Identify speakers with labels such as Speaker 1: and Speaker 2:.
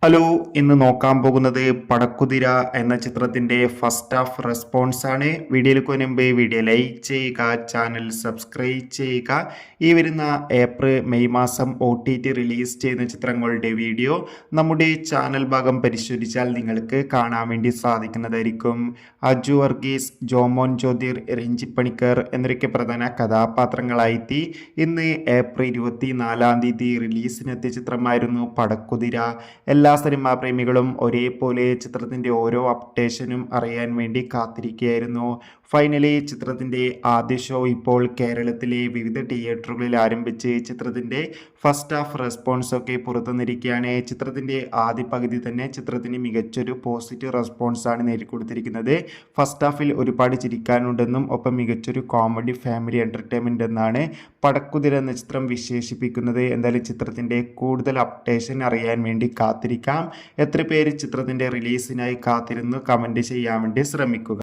Speaker 1: Hello, ഇന്ന് നോക്കാൻ പോകുന്നത് പടക്കുതിര എന്ന ചിത്രത്തിന്റെ ഫസ്റ്റ് ഹാഫ് റെസ്പോൺസ് ആണ്. വീഡിയോയിലേക്ക് മുൻപ് വീഡിയോ ലൈക്ക് ചെയ്യുക, ചാനൽ സബ്സ്ക്രൈബ് ചെയ്യുക. ഈ വരുന്ന ഏപ്രിൽ മെയ് മാസം OTT റിലീസ് ചെയ്യുന്ന ചിത്രങ്ങളുടെ വീഡിയോ നമ്മുടെ ചാനൽ ഭാഗം പരിശോധിച്ചാൽ നിങ്ങൾക്ക് കാണാൻ വേണ്ടി സാധിക്കുന്നതായിരിക്കും. അജു വർഗീസ്, ജോമോൻ ജ്യോതിർ, രഞ്ജിത്ത് പണിക്കർ എന്നൊക്കെ പ്രധാന കഥാപാത്രങ്ങളായി ഇന്ന് ഏപ്രിൽ 24 റിലീസിനെത്തിയ ചിത്രമായിരുന്നു പടക്കുതിര. എല്ലാ സിനിമാ പ്രേമികളും ഒരേപോലെ ചിത്രത്തിൻ്റെ ഓരോ അപ്ഡേഷനും അറിയാൻ വേണ്ടി കാത്തിരിക്കുകയായിരുന്നു. ഫൈനലി ചിത്രത്തിൻ്റെ ആദ്യ ഷോ ഇപ്പോൾ കേരളത്തിലെ വിവിധ തിയേറ്ററുകളിൽ ആരംഭിച്ച് ചിത്രത്തിൻ്റെ ഫസ്റ്റ് ഹാഫ് റെസ്പോൺസ് ഒക്കെ പുറത്തുവന്നിരിക്കുകയാണ്. ചിത്രത്തിൻ്റെ ആദ്യ പകുതി തന്നെ ചിത്രത്തിന് മികച്ചൊരു പോസിറ്റീവ് റെസ്പോൺസാണ് നേടിക്കൊടുത്തിരിക്കുന്നത്. ഫസ്റ്റ് ഹാഫിൽ ഒരുപാട് ചിരിക്കാനുണ്ടെന്നും ഒപ്പം മികച്ചൊരു കോമഡി ഫാമിലി എൻ്റർടൈൻമെൻ്റ് എന്നാണ് പടക്കുതിര എന്ന ചിത്രം വിശേഷിപ്പിക്കുന്നത്. എന്തായാലും ചിത്രത്തിൻ്റെ കൂടുതൽ അപ്ഡേഷൻ അറിയാൻ വേണ്ടി കാത്തിരിക്കാം. എത്ര പേര് ചിത്രത്തിൻ്റെ റിലീസിനായി കാത്തിരുന്നു കമൻറ്റ് ചെയ്യാൻ വേണ്ടി ശ്രമിക്കുക.